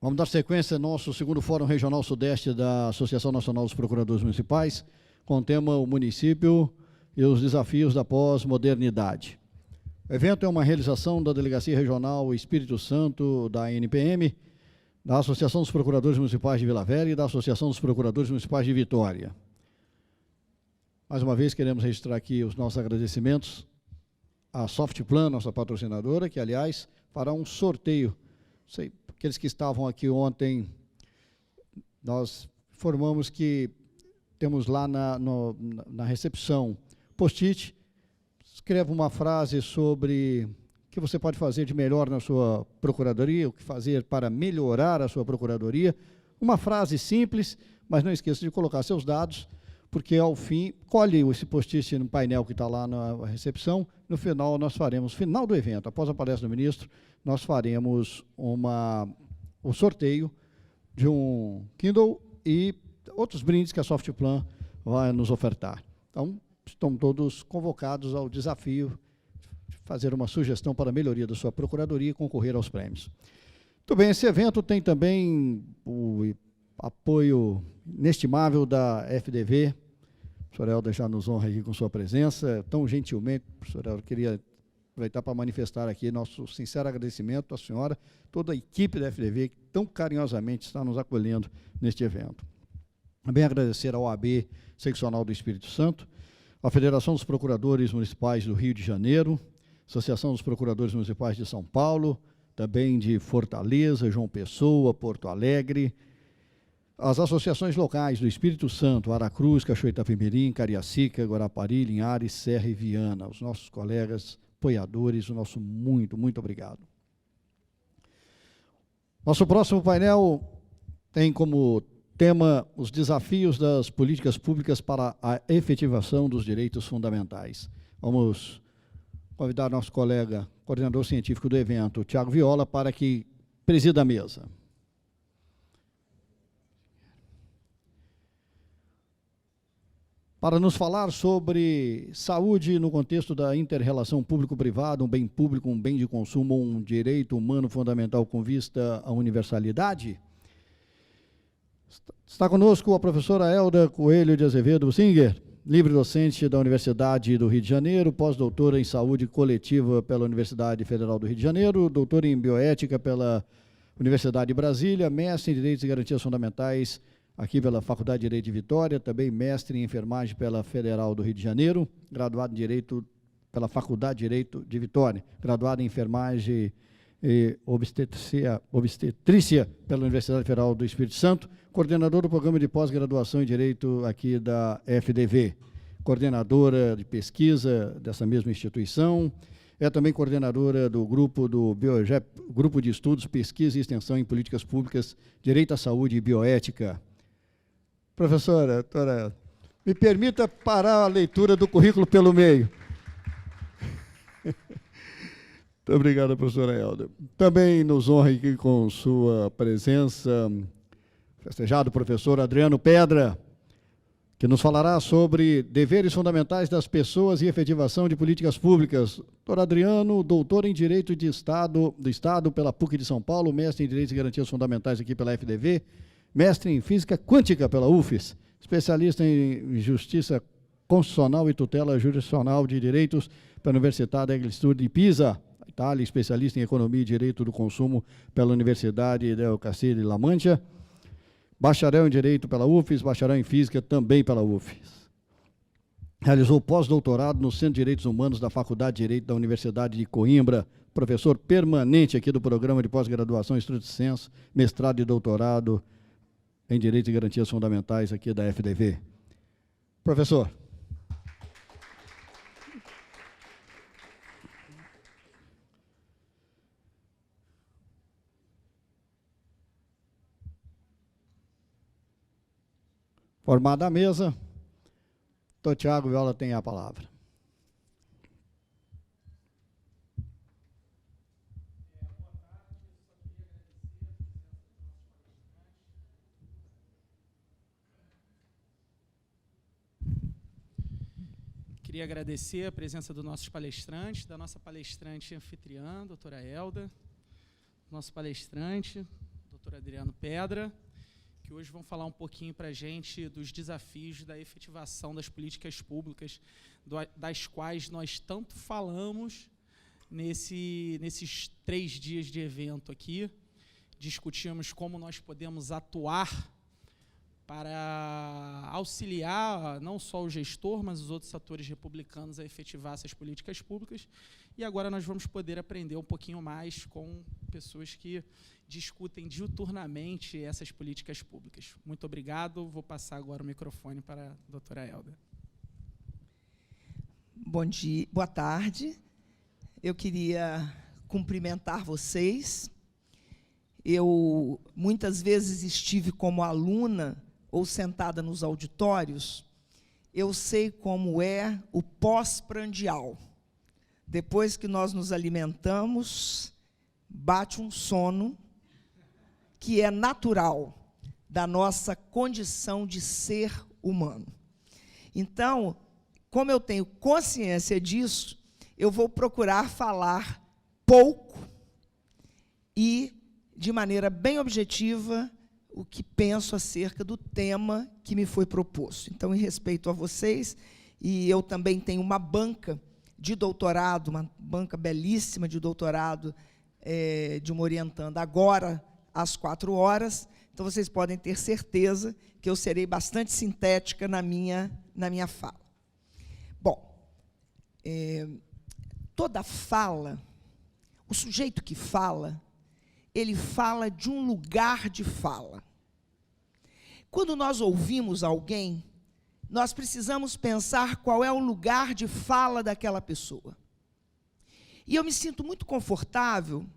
Vamos dar sequência ao nosso segundo Fórum Regional Sudeste da Associação Nacional dos Procuradores Municipais, com o tema O Município e os Desafios da Pós-Modernidade. O evento é uma realização da Delegacia Regional Espírito Santo, da NPM, da Associação dos Procuradores Municipais de Vila Velha e da Associação dos Procuradores Municipais de Vitória. Mais uma vez, queremos registrar aqui os nossos agradecimentos à Softplan, nossa patrocinadora, que, aliás, fará um sorteio. Aqueles que estavam aqui ontem, nós informamos que temos lá na recepção post-it, escreva uma frase sobre o que você pode fazer de melhor na sua procuradoria, o que fazer para melhorar a sua procuradoria. Uma frase simples, mas não esqueça de colocar seus dados, porque ao fim, colhe esse post-it no painel que está lá na recepção. No final, nós faremos, final do evento, após a palestra do ministro, nós faremos o sorteio de um Kindle e outros brindes que a Softplan vai nos ofertar. Então, estão todos convocados ao desafio de fazer uma sugestão para a melhoria da sua procuradoria e concorrer aos prêmios. Muito bem, esse evento tem também o apoio inestimável da FDV. O professor Helder já nos honra aqui com sua presença. Tão gentilmente, professor Helder, queria aproveitar para manifestar aqui nosso sincero agradecimento à senhora, toda a equipe da FDV, que tão carinhosamente está nos acolhendo neste evento. Também agradecer ao OAB Seccional do Espírito Santo, à Federação dos Procuradores Municipais do Rio de Janeiro, Associação dos Procuradores Municipais de São Paulo, também de Fortaleza, João Pessoa, Porto Alegre, as associações locais do Espírito Santo, Aracruz, Cachoeira Itapemirim, Cariacica, Guarapari, Linhares, Serra e Viana, os nossos colegas apoiadores, o nosso muito, muito obrigado. Nosso próximo painel tem como tema os desafios das políticas públicas para a efetivação dos direitos fundamentais. Vamos convidar nosso colega, coordenador científico do evento, Tiago Viola, para que presida a mesa. Para nos falar sobre saúde no contexto da inter-relação público-privado, um bem público, um bem de consumo, um direito humano fundamental com vista à universalidade. Está conosco a professora Elda Coelho de Azevedo Singer, livre-docente da Universidade do Rio de Janeiro, pós-doutora em saúde coletiva pela Universidade Federal do Rio de Janeiro, doutora em bioética pela Universidade de Brasília, mestre em Direitos e Garantias Fundamentais aqui pela Faculdade de Direito de Vitória, também mestre em enfermagem pela Federal do Rio de Janeiro, graduado em Direito pela Faculdade de Direito de Vitória, graduado em enfermagem e obstetrícia pela Universidade Federal do Espírito Santo, coordenador do programa de pós-graduação em Direito aqui da FDV, coordenadora de pesquisa dessa mesma instituição, é também coordenadora do grupo do BioGEP, Grupo de Estudos, Pesquisa e Extensão em Políticas Públicas, Direito à Saúde e Bioética. Professora, doutora, me permita parar a leitura do currículo pelo meio. Muito obrigado, professora Elda. Também nos honra aqui com sua presença, festejado professor Adriano Pedra, que nos falará sobre deveres fundamentais das pessoas e efetivação de políticas públicas. Doutor Adriano, doutor em Direito do Estado pela PUC de São Paulo, mestre em Direitos e Garantias Fundamentais aqui pela FDV, mestre em Física Quântica pela UFES, especialista em Justiça Constitucional e Tutela Jurisdicional de Direitos pela Universidade Egli Studi de Pisa, Itália, especialista em Economia e Direito do Consumo pela Universidade del Castilla e La Mancha, bacharel em Direito pela UFES, bacharel em Física também pela UFES. Realizou pós-doutorado no Centro de Direitos Humanos da Faculdade de Direito da Universidade de Coimbra, professor permanente aqui do Programa de Pós-Graduação em Estrito Senso, mestrado e doutorado em Direitos e Garantias Fundamentais aqui da FDV. Professor. Formada a mesa, Doutor Tiago Viola tem a palavra. Queria agradecer a presença dos nossos palestrantes, da nossa palestrante anfitriã, doutora Elda, nosso palestrante, doutor Adriano Pedra, que hoje vão falar um pouquinho para a gente dos desafios da efetivação das políticas públicas, das quais nós tanto falamos nesses 3 dias de evento aqui. Discutimos como nós podemos atuar para auxiliar não só o gestor, mas os outros atores republicanos a efetivar essas políticas públicas. E agora nós vamos poder aprender um pouquinho mais com pessoas que discutem diuturnamente essas políticas públicas. Muito obrigado. Vou passar agora o microfone para a doutora Elda. Bom dia, boa tarde. Eu queria cumprimentar vocês. Eu muitas vezes estive como aluna ou sentada nos auditórios. Eu sei como é o pós-prandial. Depois que nós nos alimentamos, bate um sono que é natural da nossa condição de ser humano. Então, como eu tenho consciência disso, eu vou procurar falar pouco e, de maneira bem objetiva, o que penso acerca do tema que me foi proposto. Então, em respeito a vocês, e eu também tenho uma banca de doutorado, uma banca belíssima de doutorado, de uma orientanda agora, às 4 horas, então vocês podem ter certeza que eu serei bastante sintética na minha fala. Bom, toda fala, o sujeito que fala, ele fala de um lugar de fala. Quando nós ouvimos alguém, nós precisamos pensar qual é o lugar de fala daquela pessoa. E eu me sinto muito confortável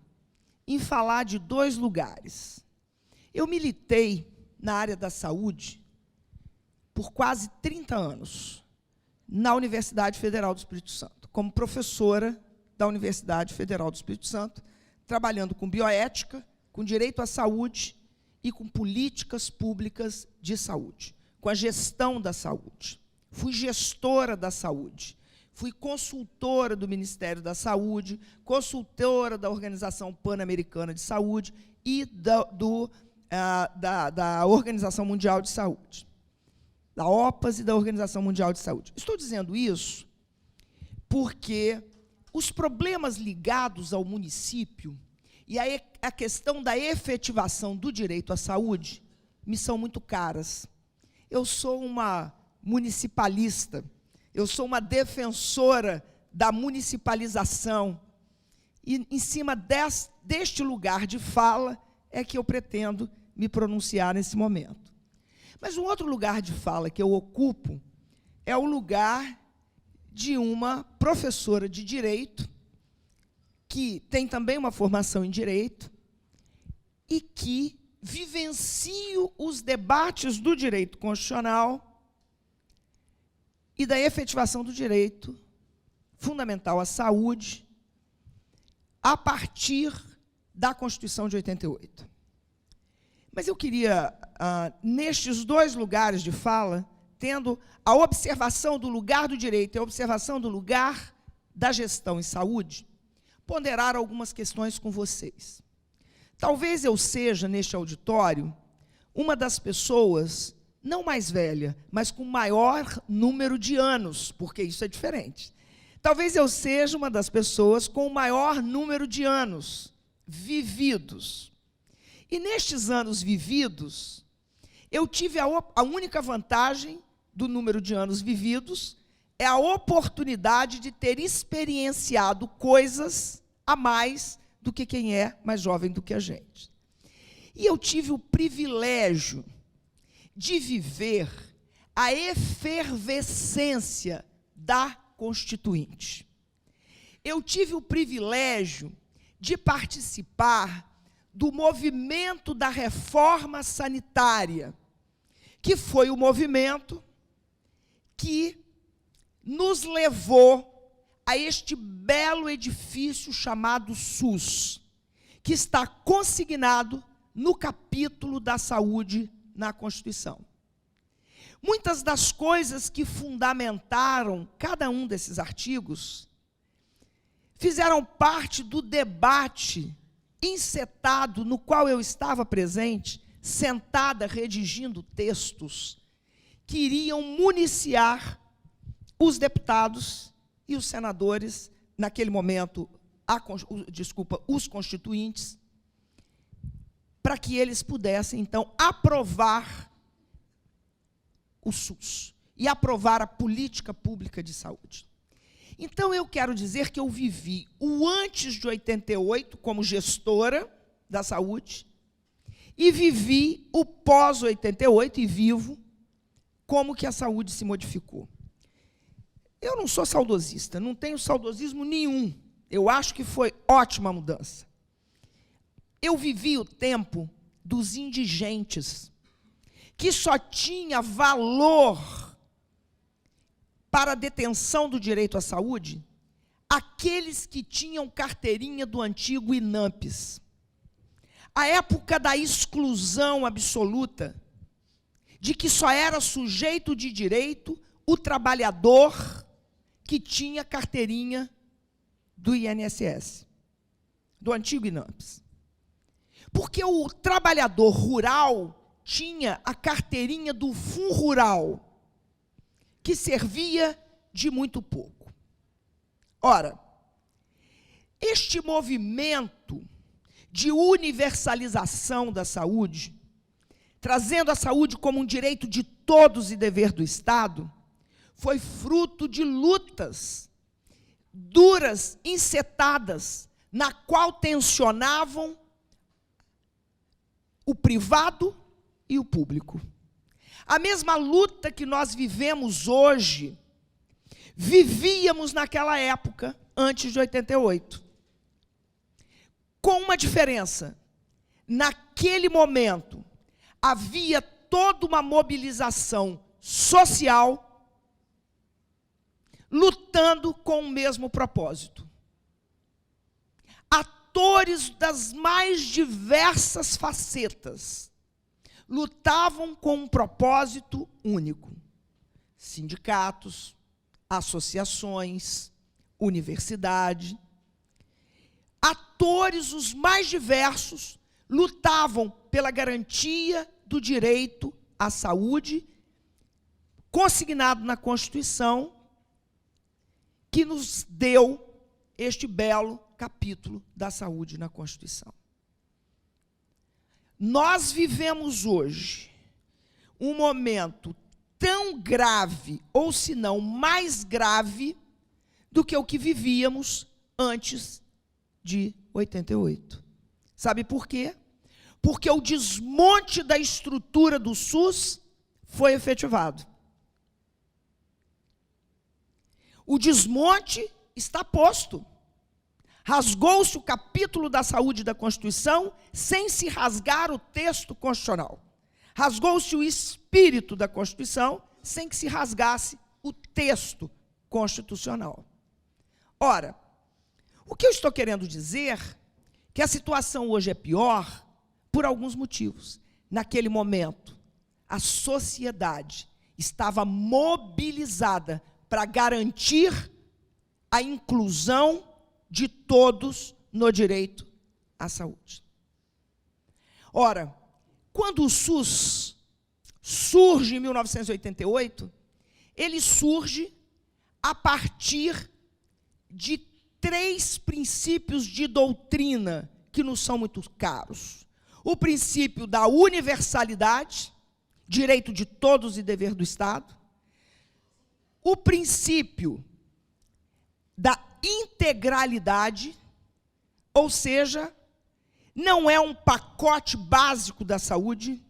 em falar de 2 lugares. Eu militei na área da saúde por quase 30 anos, na Universidade Federal do Espírito Santo, como professora da Universidade Federal do Espírito Santo, trabalhando com bioética, com direito à saúde e com políticas públicas de saúde, com a gestão da saúde. Fui gestora da saúde, fui consultora do Ministério da Saúde, consultora da Organização Pan-Americana de Saúde e da Organização Mundial de Saúde, da OPAS e da Organização Mundial de Saúde. Estou dizendo isso porque os problemas ligados ao município e a questão da efetivação do direito à saúde me são muito caras. Eu sou uma municipalista, eu sou uma defensora da municipalização, e em cima deste lugar de fala é que eu pretendo me pronunciar nesse momento. Mas um outro lugar de fala que eu ocupo é o lugar de uma professora de direito, que tem também uma formação em direito, e que vivencio os debates do direito constitucional e da efetivação do direito fundamental à saúde a partir da Constituição de 88. Mas eu queria, nestes 2 lugares de fala, tendo a observação do lugar do direito e a observação do lugar da gestão em saúde, ponderar algumas questões com vocês. Talvez eu seja, neste auditório, uma das pessoas, não mais velha, mas com maior número de anos, porque isso é diferente. Talvez eu seja uma das pessoas com o maior número de anos vividos. E nestes anos vividos, eu tive a única vantagem do número de anos vividos, é a oportunidade de ter experienciado coisas a mais do que quem é mais jovem do que a gente. E eu tive o privilégio de viver a efervescência da Constituinte. Eu tive o privilégio de participar do movimento da reforma sanitária, que foi o movimento que nos levou a este belo edifício chamado SUS, que está consignado no capítulo da saúde na Constituição. Muitas das coisas que fundamentaram cada um desses artigos fizeram parte do debate encetado no qual eu estava presente, sentada redigindo textos que iriam municiar os deputados e os senadores, naquele momento, os constituintes, para que eles pudessem, então, aprovar o SUS e aprovar a política pública de saúde. Então, eu quero dizer que eu vivi o antes de 88 como gestora da saúde e vivi o pós-88 e vivo como que a saúde se modificou. Eu não sou saudosista, não tenho saudosismo nenhum. Eu acho que foi ótima a mudança. Eu vivi o tempo dos indigentes, que só tinha valor para a detenção do direito à saúde aqueles que tinham carteirinha do antigo INAMPS. A época da exclusão absoluta, de que só era sujeito de direito o trabalhador que tinha carteirinha do INSS, do antigo INAMPS. Porque o trabalhador rural tinha a carteirinha do FUNRURAL, que servia de muito pouco. Ora, este movimento de universalização da saúde, trazendo a saúde como um direito de todos e dever do Estado, foi fruto de lutas duras, encetadas, na qual tensionavam o privado e o público. A mesma luta que nós vivemos hoje, vivíamos naquela época, antes de 88. Com uma diferença. Naquele momento, havia toda uma mobilização social, lutando com o mesmo propósito. Atores das mais diversas facetas lutavam com um propósito único. Sindicatos, associações, universidade. Atores os mais diversos lutavam pela garantia do direito à saúde, consignado na Constituição, que nos deu este belo capítulo da saúde na Constituição. Nós vivemos hoje um momento tão grave, ou se não mais grave, do que o que vivíamos antes de 88. Sabe por quê? Porque o desmonte da estrutura do SUS foi efetivado. O desmonte está posto. Rasgou-se o capítulo da saúde da Constituição sem se rasgar o texto constitucional. Rasgou-se o espírito da Constituição sem que se rasgasse o texto constitucional. Ora, o que eu estou querendo dizer é que a situação hoje é pior por alguns motivos. Naquele momento, a sociedade estava mobilizada para garantir a inclusão de todos no direito à saúde. Ora, quando o SUS surge em 1988, ele surge a partir de 3 princípios de doutrina que nos são muito caros. O princípio da universalidade, direito de todos e dever do Estado. O princípio da integralidade, ou seja, não é um pacote básico da saúde,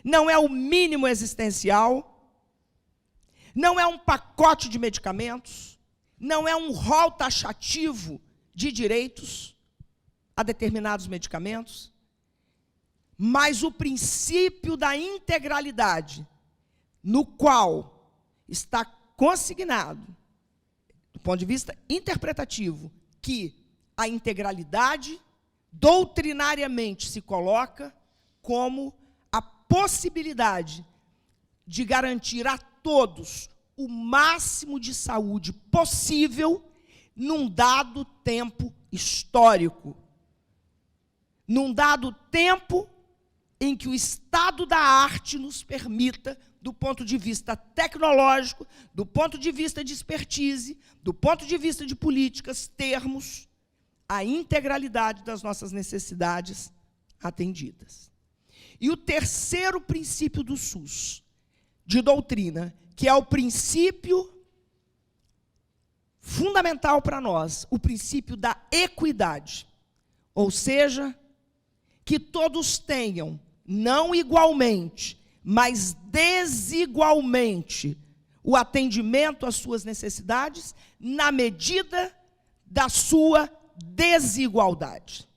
não é o mínimo existencial, não é um pacote de medicamentos, não é um rol taxativo de direitos a determinados medicamentos, mas o princípio da integralidade, no qual está consignado ponto de vista interpretativo, que a integralidade doutrinariamente se coloca como a possibilidade de garantir a todos o máximo de saúde possível num dado tempo histórico. Num dado tempo em que o estado da arte nos permita, do ponto de vista tecnológico, do ponto de vista de expertise, do ponto de vista de políticas, termos a integralidade das nossas necessidades atendidas. E o terceiro princípio do SUS, de doutrina, que é o princípio fundamental para nós, o princípio da equidade, ou seja, que todos tenham, não igualmente, mas desigualmente, o atendimento às suas necessidades na medida da sua desigualdade.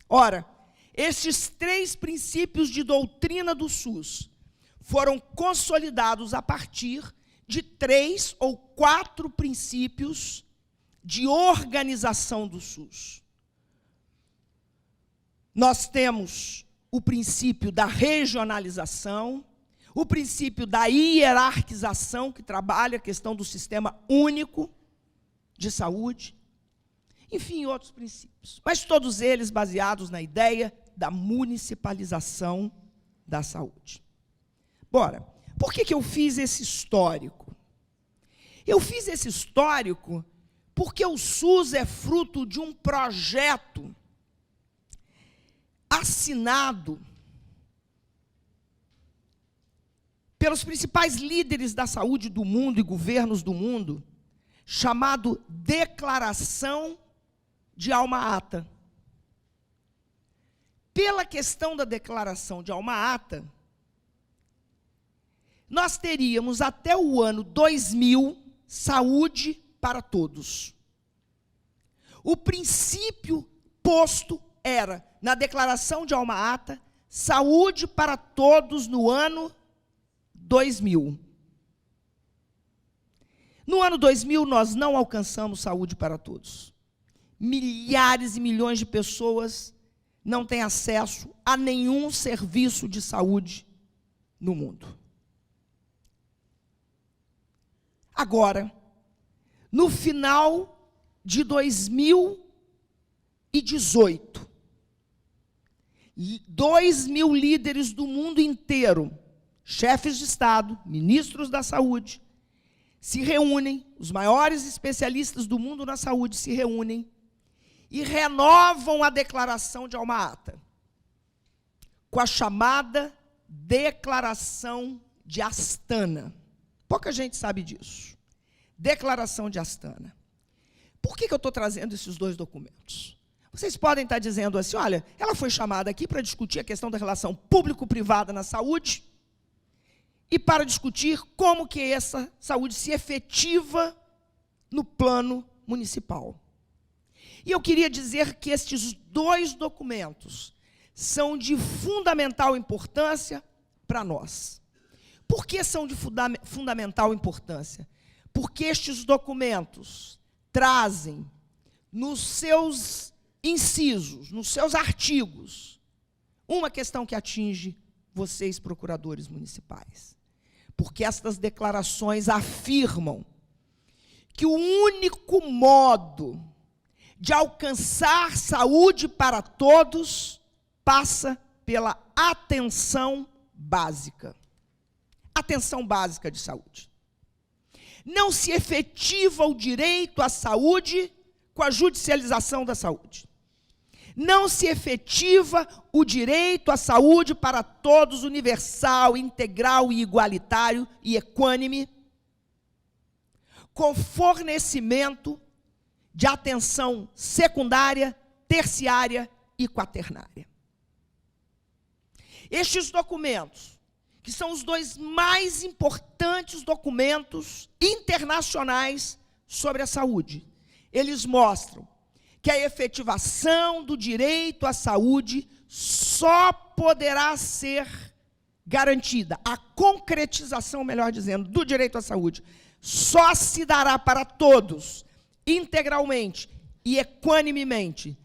Ora, estes três princípios de doutrina do SUS foram consolidados a partir de 3 ou 4 princípios de organização do SUS. Nós temos o princípio da regionalização, o princípio da hierarquização, que trabalha a questão do sistema único de saúde, enfim, outros princípios. Mas todos eles baseados na ideia da municipalização da saúde. Bora, por que eu fiz esse histórico? Eu fiz esse histórico porque o SUS é fruto de um projeto assinado pelos principais líderes da saúde do mundo e governos do mundo, chamado Declaração de Alma-Ata. Pela questão da Declaração de Alma-Ata, nós teríamos até o ano 2000 saúde para todos. O princípio posto era, na Declaração de Alma-Ata, saúde para todos no ano 2000. No ano 2000, nós não alcançamos saúde para todos. Milhares e milhões de pessoas não têm acesso a nenhum serviço de saúde no mundo. Agora, no final de 2018, 2.000 líderes do mundo inteiro, chefes de Estado, ministros da saúde, se reúnem, os maiores especialistas do mundo na saúde se reúnem e renovam a Declaração de Alma-Ata, com a chamada Declaração de Astana. Pouca gente sabe disso. Declaração de Astana. Por que eu estou trazendo esses dois documentos? Vocês podem estar dizendo assim, olha, ela foi chamada aqui para discutir a questão da relação público-privada na saúde e para discutir como que essa saúde se efetiva no plano municipal. E eu queria dizer que estes dois documentos são de fundamental importância para nós. Por que são de fundamental importância? Porque estes documentos trazem, nos seus incisos, nos seus artigos, uma questão que atinge vocês, procuradores municipais. Porque estas declarações afirmam que o único modo de alcançar saúde para todos passa pela atenção básica. Atenção básica de saúde. Não se efetiva o direito à saúde com a judicialização da saúde. Não se efetiva o direito à saúde para todos, universal, integral e igualitário e equânime, com fornecimento de atenção secundária, terciária e quaternária. Estes documentos, que são os dois mais importantes documentos internacionais sobre a saúde, eles mostram que a efetivação do direito à saúde só poderá ser garantida, a concretização, melhor dizendo, do direito à saúde, só se dará para todos, integralmente e equanimemente,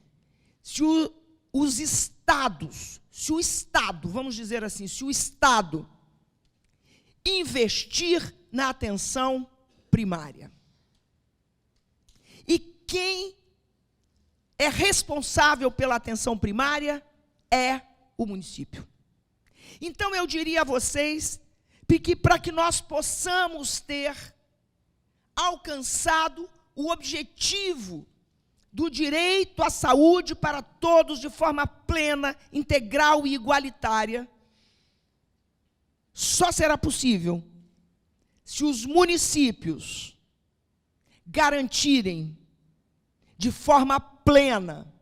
se os estados, se o Estado, vamos dizer assim, se o Estado investir na atenção primária. E quem é responsável pela atenção primária é o município. Então, eu diria a vocês que para que nós possamos ter alcançado o objetivo do direito à saúde para todos de forma plena, integral e igualitária, só será possível se os municípios garantirem de forma plena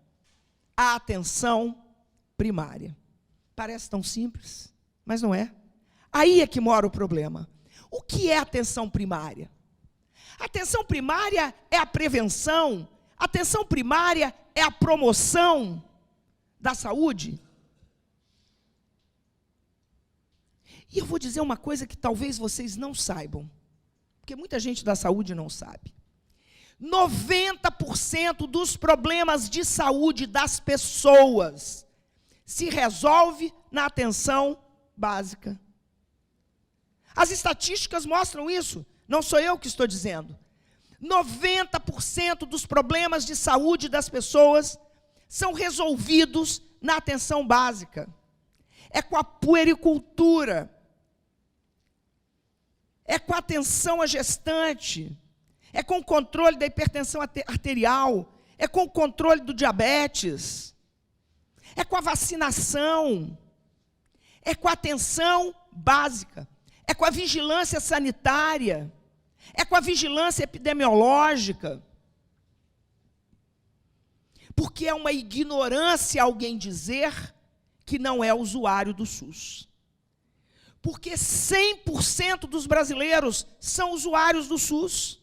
a atenção primária. Parece tão simples, mas não é. Aí é que mora o problema. O que é atenção primária? Atenção primária é a prevenção, atenção primária é a promoção da saúde. E eu vou dizer uma coisa que talvez vocês não saibam, porque muita gente da saúde não sabe. 90% dos problemas de saúde das pessoas se resolve na atenção básica. As estatísticas mostram isso, não sou eu que estou dizendo. 90% dos problemas de saúde das pessoas são resolvidos na atenção básica. É com a puericultura, é com a atenção à gestante, é com o controle da hipertensão arterial, é com o controle do diabetes, é com a vacinação, é com a atenção básica, é com a vigilância sanitária, é com a vigilância epidemiológica. Porque é uma ignorância alguém dizer que não é usuário do SUS. Porque 100% dos brasileiros são usuários do SUS.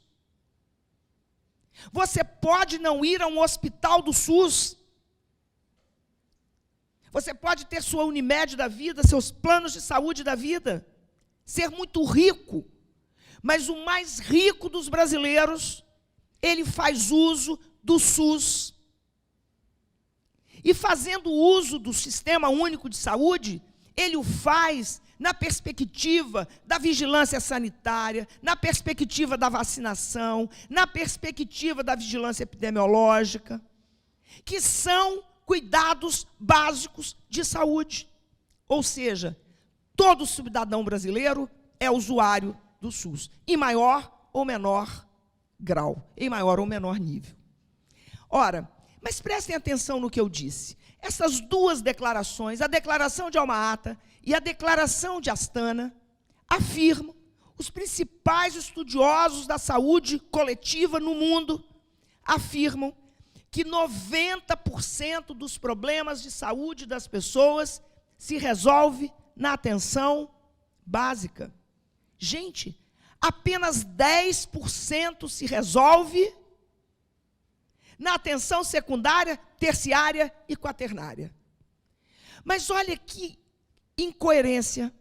Você pode não ir a um hospital do SUS. Você pode ter sua Unimed da vida, seus planos de saúde da vida, ser muito rico, mas o mais rico dos brasileiros, ele faz uso do SUS. E fazendo uso do Sistema Único de Saúde, ele o faz na perspectiva da vigilância sanitária, na perspectiva da vacinação, na perspectiva da vigilância epidemiológica, que são cuidados básicos de saúde. Ou seja, todo cidadão brasileiro é usuário do SUS, em maior ou menor grau, em maior ou menor nível. Ora, mas prestem atenção no que eu disse. Essas duas declarações, a declaração de Alma-Ata e a declaração de Astana, afirmam, os principais estudiosos da saúde coletiva no mundo afirmam que 90% dos problemas de saúde das pessoas se resolve na atenção básica. Gente, apenas 10% se resolve na atenção secundária, terciária e quaternária. Mas olha que incoerência.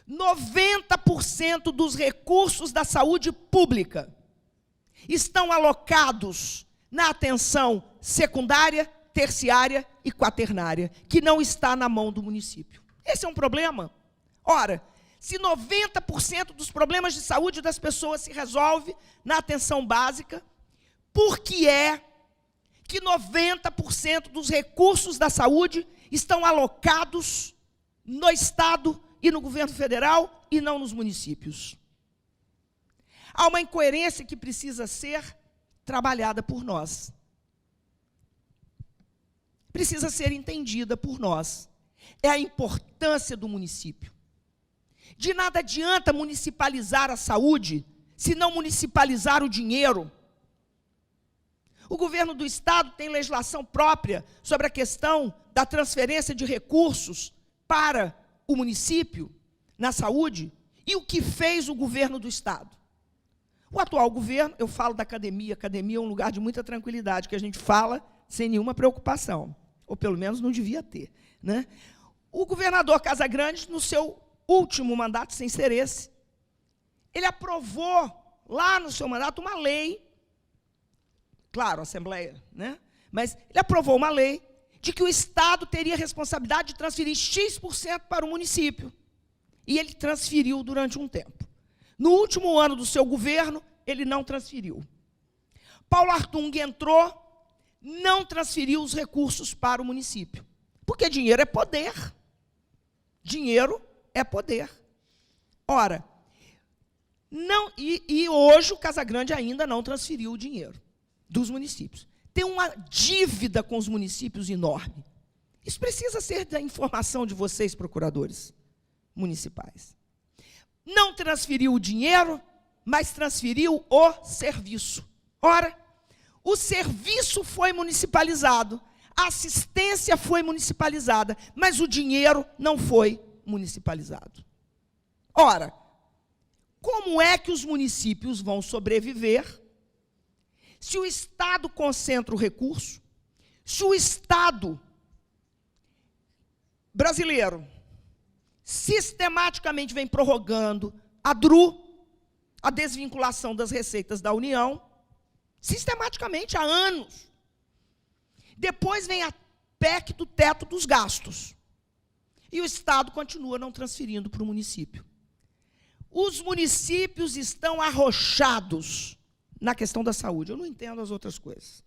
90% dos recursos da saúde pública estão alocados na atenção secundária, terciária e quaternária, que não está na mão do município. Esse é um problema. Ora, se 90% dos problemas de saúde das pessoas se resolve na atenção básica, por que é que 90% dos recursos da saúde estão alocados no Estado e no governo federal e não nos municípios? Há uma incoerência que precisa ser trabalhada por nós. Precisa ser entendida por nós. É a importância do município. De nada adianta municipalizar a saúde se não municipalizar o dinheiro. O governo do Estado tem legislação própria sobre a questão da transferência de recursos para o município na saúde. E o que fez o governo do Estado? O atual governo, eu falo da academia é um lugar de muita tranquilidade, que a gente fala sem nenhuma preocupação, ou pelo menos não devia ter, né? O governador Casagrande, no seu último mandato, sem ser esse, ele aprovou lá no seu mandato uma lei, claro, a Assembleia, né? Mas ele aprovou uma lei de que o Estado teria responsabilidade de transferir X% para o município. E ele transferiu durante um tempo. No último ano do seu governo, ele não transferiu. Paulo Artung entrou, não transferiu os recursos para o município. Porque dinheiro é poder. Dinheiro é poder. Ora, não, e hoje o Casagrande ainda não transferiu o dinheiro dos municípios. Tem uma dívida com os municípios enorme. Isso precisa ser da informação de vocês, procuradores municipais. Não transferiu o dinheiro, mas transferiu o serviço. Ora, o serviço foi municipalizado, a assistência foi municipalizada, mas o dinheiro não foi municipalizado. Ora, como é que os municípios vão sobreviver se o Estado concentra o recurso, se o Estado brasileiro sistematicamente vem prorrogando a DRU, a desvinculação das receitas da União, sistematicamente há anos. Depois vem a PEC do teto dos gastos. E o Estado continua não transferindo para o município. Os municípios estão arrochados na questão da saúde. Eu não entendo as outras coisas.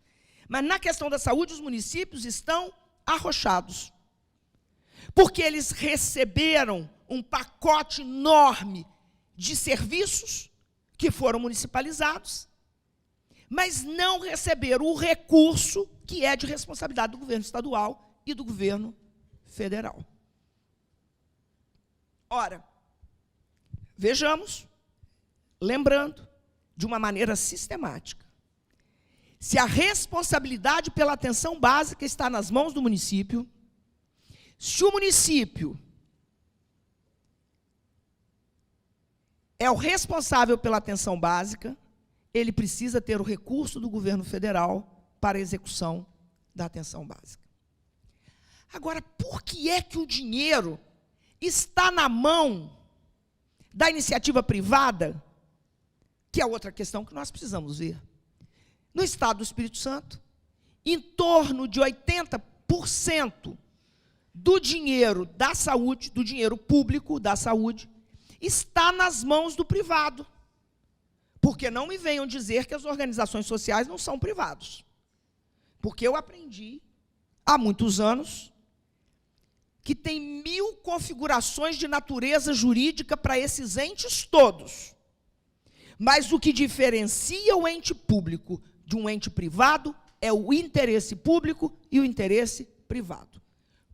Mas na questão da saúde, os municípios estão arrochados. Porque eles receberam um pacote enorme de serviços que foram municipalizados, mas não receberam o recurso que é de responsabilidade do governo estadual e do governo federal. Ora, vejamos, lembrando, de uma maneira sistemática, se a responsabilidade pela atenção básica está nas mãos do município, se o município é o responsável pela atenção básica, ele precisa ter o recurso do governo federal para a execução da atenção básica. Agora, por que é que o dinheiro está na mão da iniciativa privada? Que é outra questão que nós precisamos ver. No estado do Espírito Santo, em torno de 80% do dinheiro da saúde, do dinheiro público da saúde, está nas mãos do privado. Porque não me venham dizer que as organizações sociais não são privados. Porque eu aprendi, há muitos anos, que tem 1000 configurações de natureza jurídica para esses entes todos. Mas o que diferencia o ente público de um ente privado é o interesse público e o interesse privado.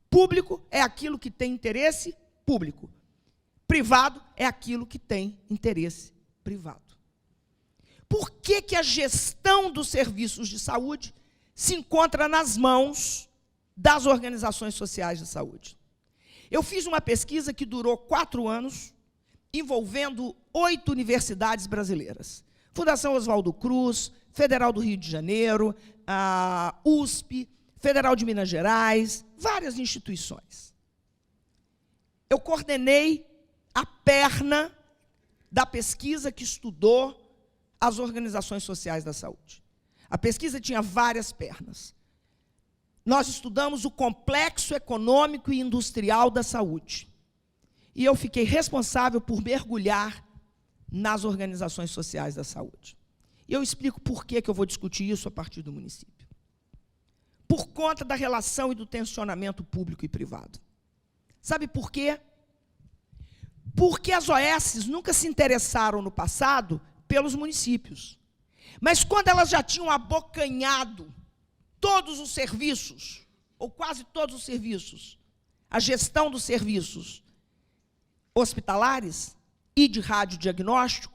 Público é aquilo que tem interesse público. Privado é aquilo que tem interesse privado. Por que que a gestão dos serviços de saúde se encontra nas mãos das organizações sociais de saúde? Eu fiz uma pesquisa que durou 4 anos, envolvendo 8 universidades brasileiras. Fundação Oswaldo Cruz, Federal do Rio de Janeiro, a USP, Federal de Minas Gerais, várias instituições. Eu coordenei a perna da pesquisa que estudou as organizações sociais da saúde. A pesquisa tinha várias pernas. Nós estudamos o complexo econômico e industrial da saúde. E eu fiquei responsável por mergulhar nas organizações sociais da saúde. E eu explico por que eu vou discutir isso a partir do município. Por conta da relação e do tensionamento público e privado. Sabe por quê? Porque as OS nunca se interessaram no passado pelos municípios. Mas quando elas já tinham abocanhado todos os serviços, ou quase todos os serviços, a gestão dos serviços hospitalares e de radiodiagnóstico,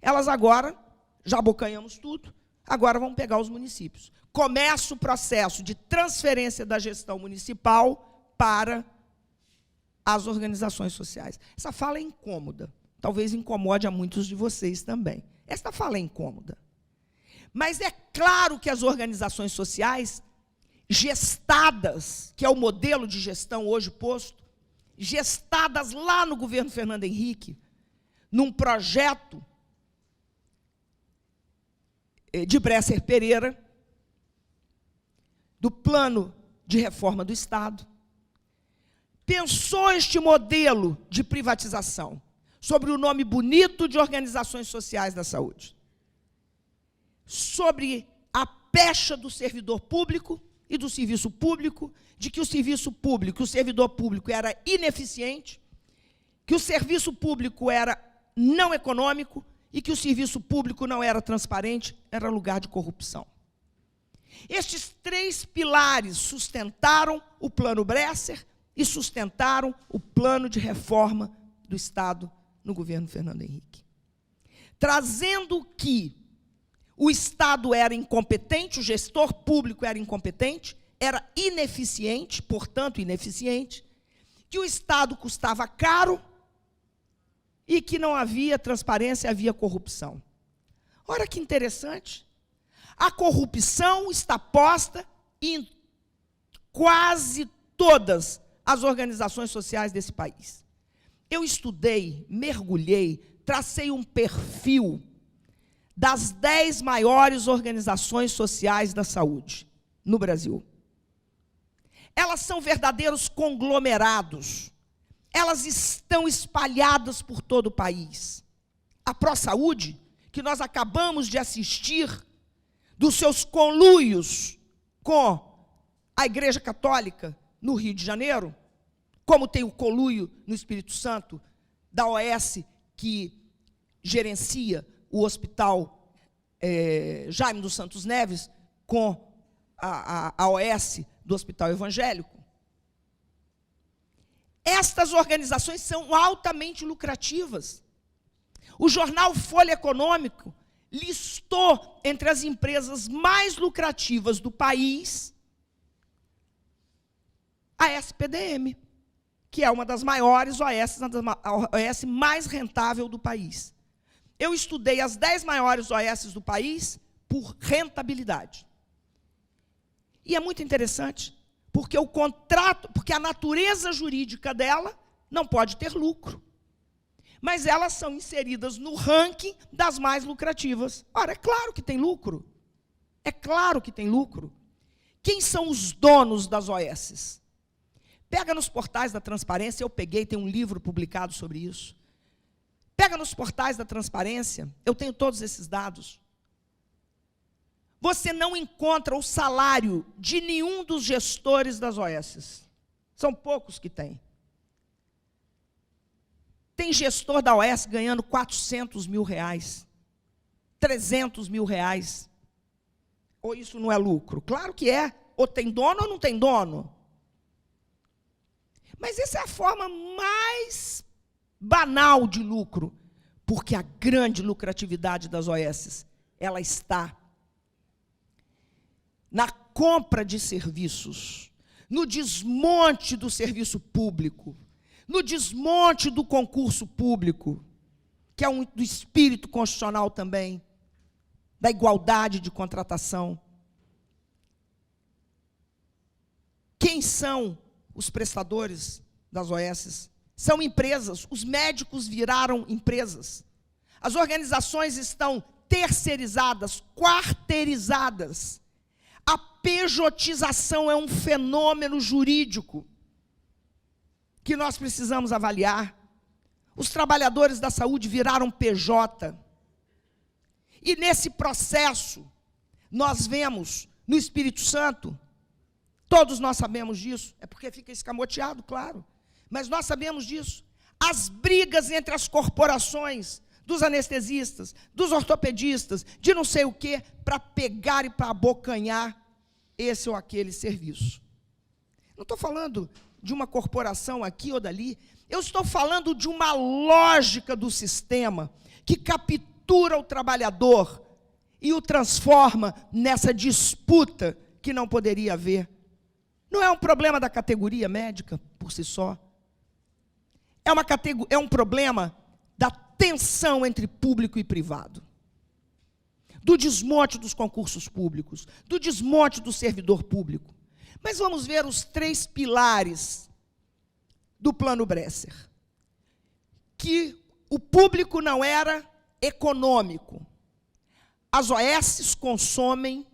elas agora, já abocanhamos tudo, agora vão pegar os municípios. Começa o processo de transferência da gestão municipal para as organizações sociais. Essa fala é incômoda, talvez incomode a muitos de vocês também. Esta fala é incômoda. Mas é claro que as organizações sociais, gestadas, que é o modelo de gestão hoje posto, gestadas lá no governo Fernando Henrique, num projeto de Bresser Pereira, do plano de reforma do Estado, pensou este modelo de privatização sobre o nome bonito de organizações sociais da saúde, sobre a pecha do servidor público e do serviço público, de que o serviço público, o servidor público era ineficiente, que o serviço público era não econômico e que o serviço público não era transparente, era lugar de corrupção. Estes 3 pilares sustentaram o plano Bresser e sustentaram o plano de reforma do Estado no governo Fernando Henrique. Trazendo que o Estado era incompetente, o gestor público era incompetente, era ineficiente, portanto ineficiente, que o Estado custava caro e que não havia transparência, havia corrupção. Olha que interessante. A corrupção está posta em quase todas as organizações sociais desse país. Eu estudei, mergulhei, tracei um perfil das 10 maiores organizações sociais da saúde no Brasil. Elas são verdadeiros conglomerados. Elas estão espalhadas por todo o país. A ProSaúde, que nós acabamos de assistir, dos seus conluios com a Igreja Católica no Rio de Janeiro, como tem o conluio no Espírito Santo, da OS, que gerencia o Hospital Jaime dos Santos Neves, com a OS do Hospital Evangélico. Estas organizações são altamente lucrativas. O jornal Folha Econômico listou entre as empresas mais lucrativas do país a SPDM, que é uma das maiores OS, a OS mais rentável do país. Eu estudei as 10 maiores OS do país por rentabilidade. E é muito interessante, porque o contrato, porque a natureza jurídica dela não pode ter lucro. Mas elas são inseridas no ranking das mais lucrativas. Ora, é claro que tem lucro. É claro que tem lucro. Quem são os donos das OSs? Pega nos portais da transparência, eu peguei, tem um livro publicado sobre isso. Pega nos portais da transparência, eu tenho todos esses dados. Você não encontra o salário de nenhum dos gestores das OSs. São poucos que têm. Tem gestor da OS ganhando 400 mil reais, 300 mil reais. Ou isso não é lucro? Claro que é. Ou tem dono ou não tem dono. Mas essa é a forma mais banal de lucro, porque a grande lucratividade das OSs, ela está na compra de serviços, no desmonte do serviço público, no desmonte do concurso público, que é do espírito constitucional também, da igualdade de contratação. Quem são os prestadores das OSs? São empresas, os médicos viraram empresas. As organizações estão terceirizadas, quarteirizadas. A pejotização é um fenômeno jurídico que nós precisamos avaliar. Os trabalhadores da saúde viraram PJ. E nesse processo, nós vemos no Espírito Santo, todos nós sabemos disso, é porque fica escamoteado, claro, mas nós sabemos disso, as brigas entre as corporações, dos anestesistas, dos ortopedistas, de não sei o quê, para pegar e para abocanhar esse ou aquele serviço. Não estou falando de uma corporação aqui ou dali, eu estou falando de uma lógica do sistema que captura o trabalhador e o transforma nessa disputa que não poderia haver. Não é um problema da categoria médica por si só. É um problema da tensão entre público e privado, do desmonte dos concursos públicos, do desmonte do servidor público. Mas vamos ver os 3 pilares do Plano Bresser, que o público não era econômico. As OS consomem,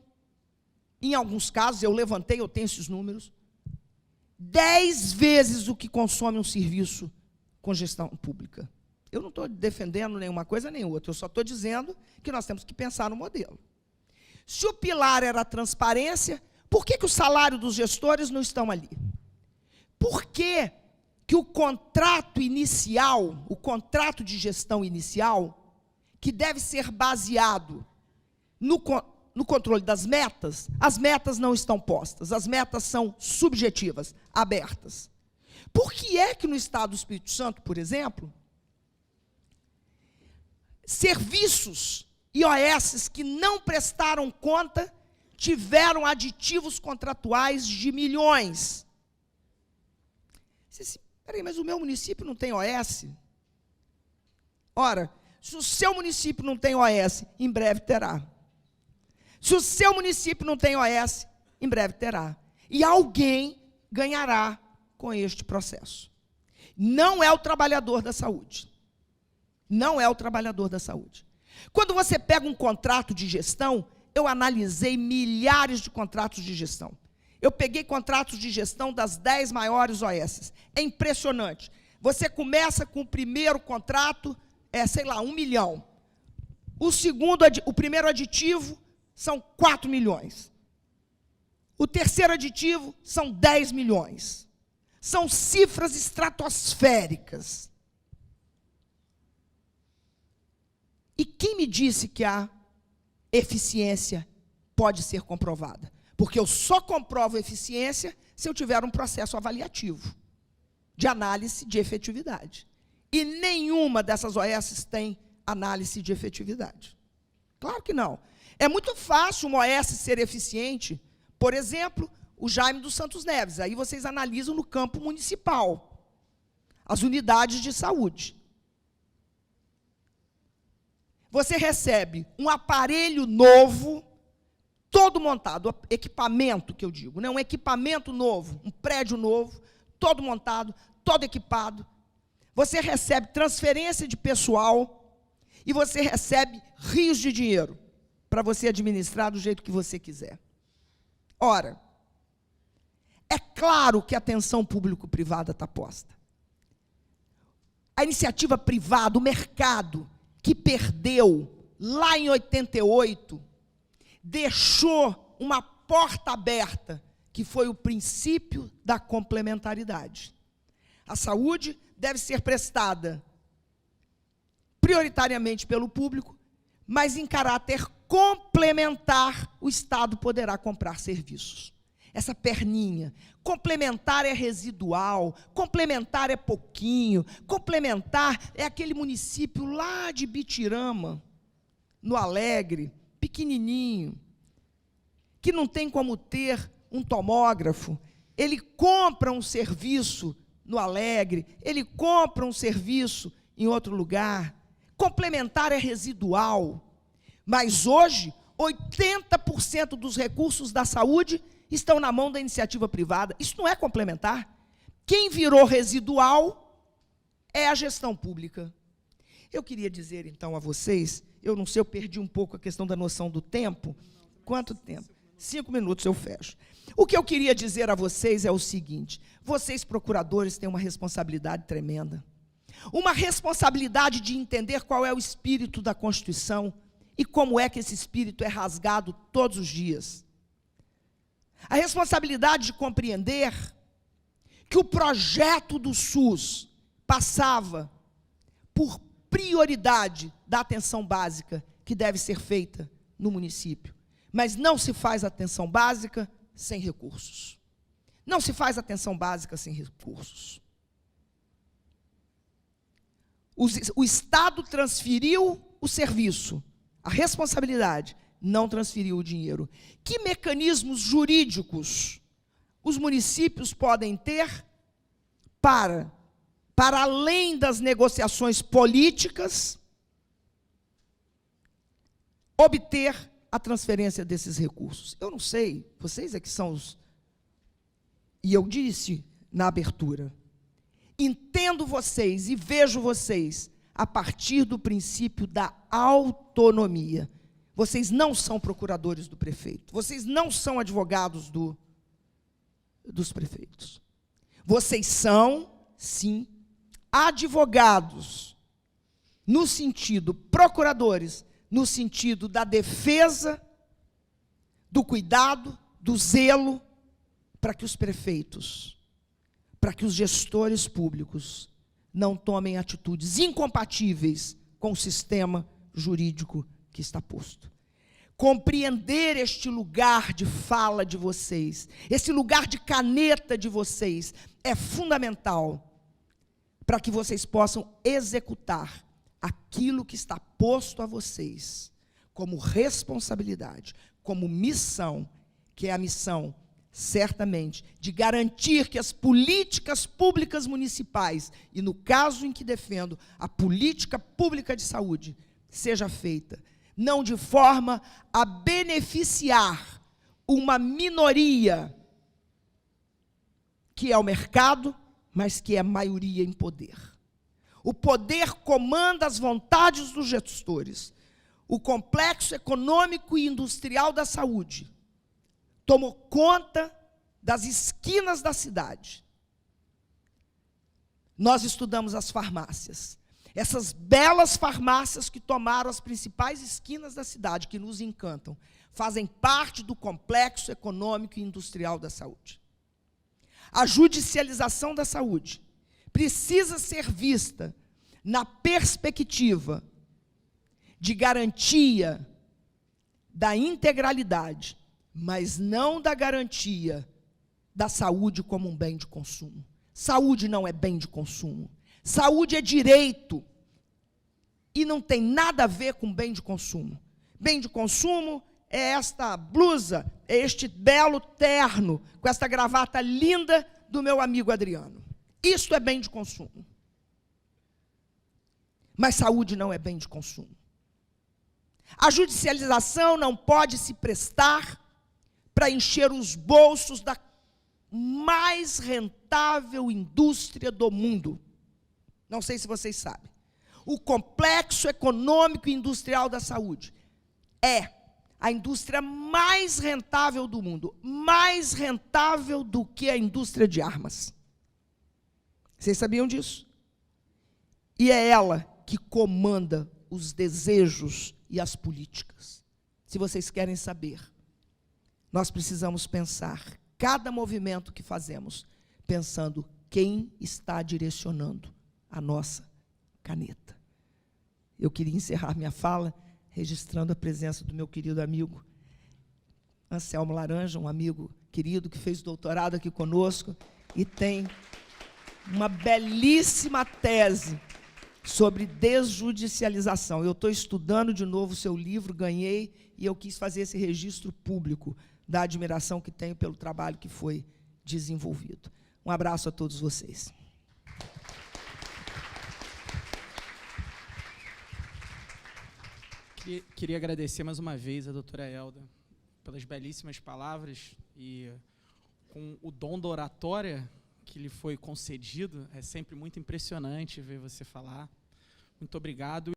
em alguns casos, eu levantei, eu tenho esses números, 10 vezes o que consome um serviço com gestão pública. Eu não estou defendendo nenhuma coisa nem outra, eu só estou dizendo que nós temos que pensar no modelo. Se o pilar era a transparência, por que o salário dos gestores não estão ali? Por que o contrato inicial, o contrato de gestão inicial, que deve ser baseado no controle das metas, as metas não estão postas, as metas são subjetivas, abertas. Por que é que no Estado do Espírito Santo, por exemplo, serviços IOS que não prestaram conta tiveram aditivos contratuais de milhões? Você disse, peraí, mas o meu município não tem OS? Ora, se o seu município não tem OS, em breve terá. Se o seu município não tem OS, em breve terá. E alguém ganhará com este processo. Não é o trabalhador da saúde. Não é o trabalhador da saúde. Quando você pega um contrato de gestão, eu analisei milhares de contratos de gestão. Eu peguei contratos de gestão das 10 maiores OS. É impressionante. Você começa com o primeiro contrato, sei lá, 1 milhão. O primeiro aditivo são 4 milhões. O terceiro aditivo são 10 milhões. São cifras estratosféricas. E quem me disse que a eficiência pode ser comprovada? Porque eu só comprovo eficiência se eu tiver um processo avaliativo, de análise de efetividade. E nenhuma dessas OS tem análise de efetividade. Claro que não. É muito fácil uma OS ser eficiente, por exemplo, o Jaime dos Santos Neves. Aí vocês analisam no campo municipal, as unidades de saúde. Você recebe um aparelho novo, todo montado, equipamento que eu digo, né? Um equipamento novo, um prédio novo, todo montado, todo equipado. Você recebe transferência de pessoal e você recebe rios de dinheiro para você administrar do jeito que você quiser. Ora, é claro que a atenção público-privada está posta. A iniciativa privada, o mercado, que perdeu lá em 88, deixou uma porta aberta, que foi o princípio da complementaridade. A saúde deve ser prestada prioritariamente pelo público, mas em caráter complementar, o Estado poderá comprar serviços. Essa perninha, complementar é residual, complementar é pouquinho, complementar é aquele município lá de Bitirama, no Alegre, pequenininho, que não tem como ter um tomógrafo, ele compra um serviço no Alegre, ele compra um serviço em outro lugar. Complementar é residual, mas hoje, 80% dos recursos da saúde estão na mão da iniciativa privada. Isso não é complementar. Quem virou residual é a gestão pública. Eu queria dizer, então, a vocês, eu não sei, eu perdi um pouco a questão da noção do tempo. Quanto tempo? 5 minutos eu fecho. O que eu queria dizer a vocês é o seguinte: vocês, procuradores, têm uma responsabilidade tremenda. Uma responsabilidade de entender qual é o espírito da Constituição e como é que esse espírito é rasgado todos os dias. A responsabilidade de compreender que o projeto do SUS passava por prioridade da atenção básica que deve ser feita no município. Mas não se faz atenção básica sem recursos. Não se faz atenção básica sem recursos. O Estado transferiu o serviço, a responsabilidade, não transferiu o dinheiro. Que mecanismos jurídicos os municípios podem ter para além das negociações políticas, obter a transferência desses recursos? Eu não sei, vocês é que são os... E eu disse na abertura, entendo vocês e vejo vocês a partir do princípio da autonomia. Vocês não são procuradores do prefeito. Vocês não são advogados dos prefeitos. Vocês são, sim, advogados, no sentido, procuradores, no sentido da defesa, do cuidado, do zelo, para que os prefeitos, para que os gestores públicos não tomem atitudes incompatíveis com o sistema jurídico que está posto. Compreender este lugar de fala de vocês, esse lugar de caneta de vocês, é fundamental para que vocês possam executar aquilo que está posto a vocês como responsabilidade, como missão, que é a missão, certamente, de garantir que as políticas públicas municipais, e no caso em que defendo, a política pública de saúde, seja feita não de forma a beneficiar uma minoria que é o mercado, mas que é maioria em poder. O poder comanda as vontades dos gestores. O complexo econômico e industrial da saúde tomou conta das esquinas da cidade. Nós estudamos as farmácias. Essas belas farmácias que tomaram as principais esquinas da cidade, que nos encantam, fazem parte do complexo econômico e industrial da saúde. A judicialização da saúde precisa ser vista na perspectiva de garantia da integralidade, mas não da garantia da saúde como um bem de consumo. Saúde não é bem de consumo. Saúde é direito e não tem nada a ver com bem de consumo. Bem de consumo é esta blusa, é este belo terno, com esta gravata linda do meu amigo Adriano. Isso é bem de consumo. Mas saúde não é bem de consumo. A judicialização não pode se prestar para encher os bolsos da mais rentável indústria do mundo. Não sei se vocês sabem. O complexo econômico e industrial da saúde é a indústria mais rentável do mundo, mais rentável do que a indústria de armas. Vocês sabiam disso? E é ela que comanda os desejos e as políticas. Se vocês querem saber, nós precisamos pensar cada movimento que fazemos, pensando quem está direcionando a nossa caneta. Eu queria encerrar minha fala registrando a presença do meu querido amigo Anselmo Laranja, um amigo querido que fez doutorado aqui conosco e tem uma belíssima tese sobre desjudicialização. Eu estou estudando de novo o seu livro, ganhei, e eu quis fazer esse registro público da admiração que tenho pelo trabalho que foi desenvolvido. Um abraço a todos vocês. Queria agradecer mais uma vez a doutora Elda pelas belíssimas palavras e com o dom da oratória que lhe foi concedido. É sempre muito impressionante ver você falar. Muito obrigado.